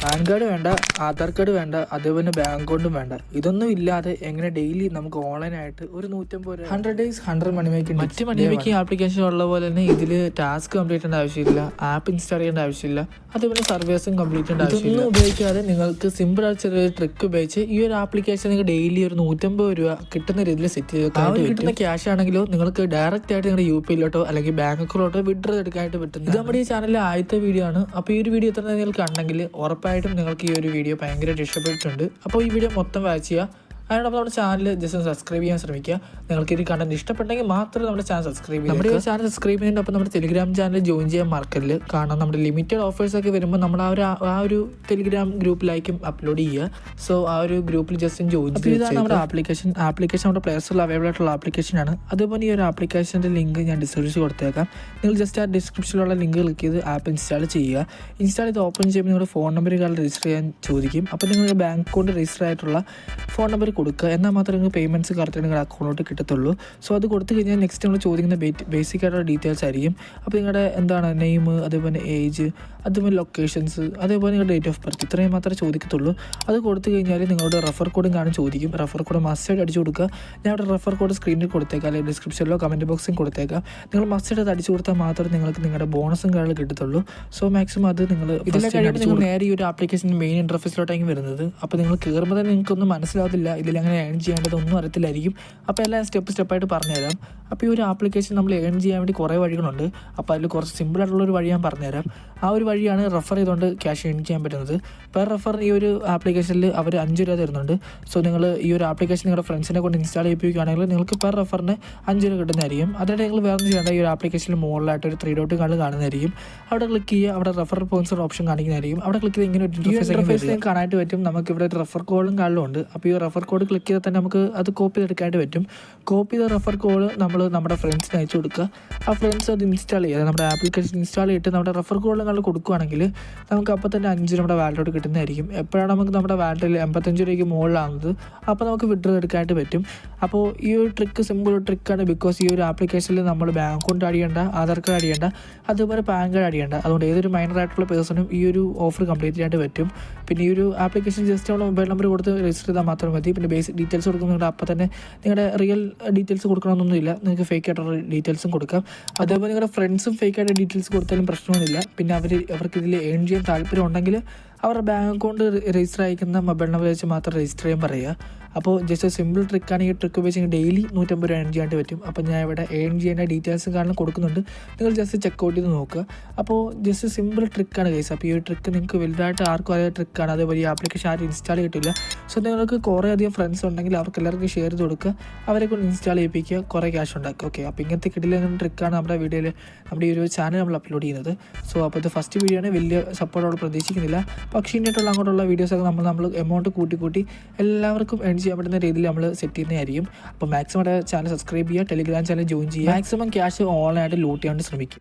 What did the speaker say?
Pan card വേണ്ട, Aadhaar card വേണ്ട, അതേപോലെ ബാങ്ക് അക്കൗണ്ടും വേണ്ട. ഇതൊന്നും ഇല്ലാതെ എങ്ങനെ ഡെയിലി നമുക്ക് ഓൺലൈനായിട്ട് ഒരു 150 100 days 100 മണി മേക്കിംഗ് മറ്റ് മണി മേക്കിംഗ് ആപ്ലിക്കേഷൻ ഉള്ള പോലെ തന്നെ ഇതിൽ ടാസ്ക് കംപ്ലീറ്റ് ചെയ്യേണ്ട ആവശ്യമില്ല, ആപ്പ് ഇൻസ്റ്റാൾ ചെയ്യേണ്ട ആവശ്യമില്ല, അതേപോലെ സർവീസും കംപ്ലീറ്റ് ചെയ്യേണ്ട ആവശ്യമില്ല. ഇതൊന്നും ഉപയോഗിക്കാതെ നിങ്ങൾക്ക് സിമ്പിൾ ആയിട്ട് ചെറിയൊരു ട്രിക്ക് ഉപയോഗിച്ച് ഈ ഒരു ആപ്ലിക്കേഷൻ നിങ്ങൾക്ക് ഡെയിലി ഒരു 150 രൂപ കിട്ടുന്ന രീതിയിൽ സെറ്റ് ചെയ്ത് കിട്ടുന്ന ക്യാഷ് ആണെങ്കിലോ നിങ്ങൾക്ക് ഡയറക്റ്റ് ആയിട്ട് നിങ്ങളുടെ UPIയിലോട്ടോ അല്ലെങ്കിൽ ബാങ്ക് അക്കൗണ്ടിലോട്ടോ വിഡ്രോ എടുക്കാനായിട്ട് പറ്റും. ഇത് നമ്മുടെ ഈ ചാനലിലെ ആദ്യത്തെ വീഡിയോ ആണ്. അപ്പോൾ ഈ ഒരു വീഡിയോ എത്ര നിങ്ങൾക്ക് കണ്ടെങ്കിൽ ഉറപ്പായിട്ടും നിങ്ങൾക്ക് ഈ ഒരു വീഡിയോ ഭയങ്കരമായിട്ട് ഇഷ്ടപ്പെട്ടിട്ടുണ്ട്. അപ്പോൾ ഈ വീഡിയോ മൊത്തം വാച്ച് ചെയ്യുക. അതിനോടൊപ്പം നമ്മുടെ ചാനൽ ജസ്റ്റ് സബ്സ്ക്രൈബ് ചെയ്യാൻ ശ്രമിക്കുക. നിങ്ങൾക്ക് ഇത് കണ്ടന്റ് ഇഷ്ടപ്പെട്ടെങ്കിൽ മാത്രമേ നമ്മുടെ ചാനൽ സബ്സ്ക്രൈബ് ചെയ്യുക. നമ്മുടെ ചാനൽ സബ്സ്ക്രൈബ് ചെയ്യുന്നതിനൊപ്പം നമ്മുടെ ടെലിഗ്രാം ചാനൽ ജോയിൻ ചെയ്യാൻ മറക്കല്ല്. കാരണം നമ്മുടെ ലിമിറ്റഡ് ഓഫേഴ്സൊക്കെ വരുമ്പോൾ നമ്മൾ ആ ഒരു ടെലിഗ്രാം ഗ്രൂപ്പിലായിരിക്കും അപ്ലോഡ് ചെയ്യുക. സോ ആ ഒരു ഗ്രൂപ്പിൽ ജസ്റ്റ് ജോയിൻ ചെയ്യുക. ഇതാണ് നമ്മുടെ ആപ്ലിക്കേഷൻ നമ്മുടെ പ്ലേ സ്റ്റോറിൽ അവൈലബിൾ ആയിട്ടുള്ള ആപ്ലിക്കേഷനാണ്. അതുപോലെ ഈ ഒരു ആപ്ലിക്കേഷൻ്റെ ലിങ്ക് ഞാൻ ഡിസ്ക്രിപ്ഷനിൽ കൊടുത്തേക്കാം. നിങ്ങൾ ജസ്റ്റ് ആ ഡിസ്ക്രിപ്ഷനിലുള്ള ലിങ്ക് ക്ലിക്ക് ചെയ്ത് ആപ്പ് ഇൻസ്റ്റാൾ ചെയ്യുക. ഇൻസ്റ്റാൾ ചെയ്ത് ഓപ്പൺ ചെയ്യുമ്പോൾ നിങ്ങളുടെ ഫോൺ നമ്പർ രജിസ്റ്റർ ചെയ്യാൻ ചോദിക്കും. അപ്പോൾ നിങ്ങൾ ബാങ്ക് അക്കൗണ്ട് രജിസ്റ്റർ ആയിട്ടുള്ള ഫോൺ നമ്പർ കൊടുക്കുക. എന്നാൽ മാത്രമേ നിങ്ങൾക്ക് പേയ്മെൻറ്റ്സ് കറക്റ്റ് നിങ്ങളുടെ അക്കൗണ്ടിലോട്ട് കിട്ടത്തുള്ളൂ. സോ അത് കൊടുത്തു കഴിഞ്ഞാൽ നെക്സ്റ്റ് നമ്മൾ ചോദിക്കുന്ന ബേസിക് ആയിട്ടുള്ള ഡീറ്റെയിൽസ് ആയിരിക്കും. അപ്പോൾ നിങ്ങളുടെ എന്താണ് നെയിം, അതേപോലെ ഏജ്, അതുപോലെ ലൊക്കേഷൻസ്, അതേപോലെ നിങ്ങളുടെ ഡേറ്റ് ഓഫ് ബർത്ത്, ഇത്രയും മാത്രമേ ചോദിക്കത്തുള്ളൂ. അത് കൊടുത്തു കഴിഞ്ഞാൽ നിങ്ങളുടെ റെഫർ കോഡും കാണും ചോദിക്കും. റെഫർ കോഡ് മസ്റ്റായിട്ട് അടിച്ചു കൊടുക്കുക. ഞാൻ അവിടെ റെഫർ കോഡ് സ്ക്രീനിൽ കൊടുത്തേക്കാം, അല്ലെങ്കിൽ ഡിസ്ക്രിപ്ഷനിലോ കമൻറ്റ് ബോക്സിൽ കൊടുത്തേക്കാം. നിങ്ങൾ മസ്റ്റായിട്ട് അത് അടിച്ചു കൊടുത്താൽ മാത്രമേ നിങ്ങൾക്ക് നിങ്ങളുടെ ബോണസും കാര്യങ്ങൾ കിട്ടത്തുള്ളൂ. സോ മാക്സിമം അത് നിങ്ങൾ ഇതെല്ലാം കഴിയുമ്പോൾ നിങ്ങൾ നേരെ ഈ ഒരു ആപ്ലിക്കേഷൻ മെയിൻ ഇൻ്റർഫേസിലോട്ടായിരിക്കും വരുന്നത്. അപ്പോൾ നിങ്ങൾ കയറുമ്പോൾ തന്നെ നിങ്ങൾക്കൊന്നും മനസ്സിലാവത്തില്ല, ഇതിലെങ്ങനെ ഏൺ ചെയ്യേണ്ടതൊന്നും അറിയത്തില്ലായിരിക്കും. അപ്പോൾ എല്ലാം സ്റ്റെപ്പായിട്ട് പറഞ്ഞുതരാം. അപ്പോൾ ഈ ഒരു ആപ്ലിക്കേഷൻ നമ്മൾ ഏൺ ചെയ്യാൻ വേണ്ടി കുറേ വഴികളുണ്ട്. അപ്പോൾ അതിൽ കുറച്ച് സിമ്പിളായിട്ടുള്ളൊരു വഴി ഞാൻ പറഞ്ഞുതരാം. ആ ഒരു വഴിയാണ് റെഫർ ചെയ്തുകൊണ്ട് ക്യാഷ് ഏൺ ചെയ്യാൻ പറ്റുന്നത്. പെർ റെഫർ ഈ ഒരു ആപ്ലിക്കേഷനിൽ അവർ 5 രൂപ തരുന്നുണ്ട്. സോ നിങ്ങൾ ഈ ഒരു ആപ്ലിക്കേഷൻ നിങ്ങളുടെ ഫ്രണ്ട്സിനെ കൊണ്ട് ഇൻസ്റ്റാൾ ചെയ്യിപ്പിക്കുകയാണെങ്കിൽ നിങ്ങൾക്ക് പെർ റെഫറിന് 5 രൂപ കിട്ടുന്നതായിരിക്കും. അതിനായിട്ട് നിങ്ങൾ വേറെ ചെയ്യേണ്ട ഈ ഒരു ആപ്ലിക്കേഷനിൽ മുകളിലായിട്ട് ഒരു 3 ഡോട്ട് കാണുന്നതായിരിക്കും. അവിടെ ക്ലിക്ക് ചെയ്യുക. അവിടെ റെഫർ പോയിന്റ്സ് ഓപ്ഷൻ കാണിക്കുന്നതായിരിക്കും. അവിടെ ക്ലിക്ക് ചെയ്ത് ഇങ്ങനെ ഒരു ഇൻ്റർഫേസ് കാണാനായിട്ട് പറ്റും. നമുക്ക് ഇവിടെ ഒരു റെഫർ കോഡും ഉണ്ട്. അപ്പോൾ ഈ റെഫർ കോഡ് ക്ലിക്ക് ചെയ്താൽ തന്നെ നമുക്ക് അത് കോപ്പി ചെയ്തെടുക്കാനായിട്ട് പറ്റും. കോപ്പി ചെയ്ത റെഫർ കോഡ് നമ്മൾ നമ്മുടെ ഫ്രണ്ട്സിന് അയച്ചു കൊടുക്കുക. ആ ഫ്രണ്ട്സ് അത് ഇൻസ്റ്റാൾ ചെയ്യുക. നമ്മുടെ ആപ്ലിക്കേഷൻ ഇൻസ്റ്റാൾ ചെയ്തിട്ട് നമ്മുടെ റെഫർ കോഡ് കൊടുക്കുകയാണെങ്കിൽ നമുക്ക് അപ്പോൾ തന്നെ 5 നമ്മുടെ വാലറ്റോട്ട് കിട്ടുന്നതായിരിക്കും. എപ്പോഴാണ് നമുക്ക് നമ്മുടെ വാലറ്റിൽ 85 രൂപയ്ക്ക് മുകളിലാകുന്നത് അപ്പോൾ നമുക്ക് വിഡ്രോ എടുക്കാനായിട്ട് പറ്റും. അപ്പോൾ ഈ ഒരു ട്രിക്ക് സിമ്പിൾ ട്രിക്കാണ്. ബിക്കോസ് ഈ ഒരു ആപ്ലിക്കേഷനിൽ നമ്മൾ ബാങ്ക് അക്കൗണ്ട് ആഡ് ചെയ്യേണ്ട, ആധാർ കാർഡ് ആഡ് ചെയ്യേണ്ട, അതുപോലെ പാൻ കാർഡ് ആഡ് ചെയ്യേണ്ട. അതുകൊണ്ട് ഏതൊരു മൈനറായിട്ടുള്ള പേഴ്സണും ഈ ഒരു ഓഫർ കംപ്ലീറ്റ് ചെയ്യാനായിട്ട് പറ്റും. പിന്നെ ഈ ഒരു ആപ്ലിക്കേഷൻ ജസ്റ്റ് നമ്മൾ മൊബൈൽ നമ്പർ കൊടുത്ത് രജിസ്റ്റർ ചെയ്താൽ മാത്രം മതി. പിന്നെ ബേസിക് ഡീറ്റെയിൽസ് കൊടുക്കുന്നുണ്ട്. അപ്പോൾ തന്നെ നിങ്ങളുടെ റിയൽ ഡീറ്റെയിൽസ് കൊടുക്കണമെന്നൊന്നുമില്ല. നിങ്ങൾക്ക് ഫേക്ക് ആയിട്ടുള്ള ഡീറ്റെയിൽസും കൊടുക്കാം. അതേപോലെ നിങ്ങളുടെ ഫ്രണ്ട്സും ഫേക്ക് ആയിട്ട് ഡീറ്റെയിൽസ് കൊടുത്താലും പ്രശ്നമൊന്നുമില്ല. പിന്നെ അവർക്ക് ഇതിൽ ഏൺ ചെയ്യാൻ താല്പര്യം ഉണ്ടെങ്കിൽ അവരുടെ ബാങ്ക് അക്കൗണ്ട് രജിസ്റ്റർ അയക്കുന്ന മൊബൈൽ നമ്പർ വെച്ച് മാത്രം രജിസ്റ്റർ ചെയ്യാൻ പറയുക. അപ്പോൾ ജസ്റ്റ് സിമ്പിൾ ട്രിക്കാണ്. ഈ ട്രിക്ക് ഉപയോഗിച്ച് ഡെയിലി 150 രൂപ ഏൺ ചെയ്യാനായിട്ട് പറ്റും. അപ്പോൾ ഞാൻ ഇവിടെ ഏൺ ചെയ്യേണ്ട ഡീറ്റെയിൽസും കാരണം കൊടുക്കുന്നുണ്ട്. നിങ്ങൾ ജസ്റ്റ് ചെക്കൗട്ട് ചെയ്ത് നോക്കുക. അപ്പോൾ ജസ്റ്റ് സിമ്പിൾ ട്രിക്കാണ് ഗൈസ്. അപ്പോൾ ഈ ഒരു ട്രിക്ക് നിങ്ങൾക്ക് വലുതായിട്ട് ആർക്കും അറിയാത്ത ട്രിക്കാണ്. അതേപോലെ ഈ ആപ്ലിക്കേഷൻ ആരും ഇൻസ്റ്റാൾ ചെയ്തിട്ടില്ല. സോ നിങ്ങൾക്ക് കുറേ അധികം ഫ്രണ്ട്സ് ഉണ്ടെങ്കിൽ അവർക്ക് എല്ലാവർക്കും ഷെയർ ചെയ്ത് കൊടുക്കുക. അവരെ കൊണ്ട് ഇൻസ്റ്റാൾ ചെയ്യിപ്പിക്കുക, കുറേ ക്യാഷ് ഉണ്ടാക്കുക. ഓക്കെ, അപ്പോൾ ഇങ്ങനത്തെ കിട്ടില്ല ട്രിക്കാണ് നമ്മുടെ വീഡിയോയിൽ നമ്മുടെ ഈ ഒരു ചാനൽ നമ്മൾ അപ്ലോഡ് ചെയ്യുന്നത്. സോ അപ്പോൾ ഇത് ഫസ്റ്റ് വീഡിയോ ആണ്. വലിയ സപ്പോർട്ട് അവിടെ പ്രതീക്ഷിക്കുന്നില്ല. പക്ഷേ ഇങ്ങോട്ടുള്ള അങ്ങോട്ടുള്ള വീഡിയോസൊക്കെ നമ്മൾ എമൗണ്ട് കൂട്ടി എല്ലാവർക്കും ഏൺ ചെയ്യാൻ പറ്റുന്ന രീതിയിൽ നമ്മൾ സെറ്റ് ചെയ്യുന്നതായിരിക്കും. അപ്പോൾ മാക്സിമം ചാനൽ സബ്സ്ക്രൈബ് ചെയ്യുക, ടെലിഗ്രാം ചാനൽ ജോയിൻ ചെയ്യുക, മാക്സിമം ക്യാഷ് ഓൺലൈനായിട്ട് ലൂട്ട് ചെയ്യാൻ ശ്രമിക്കുക.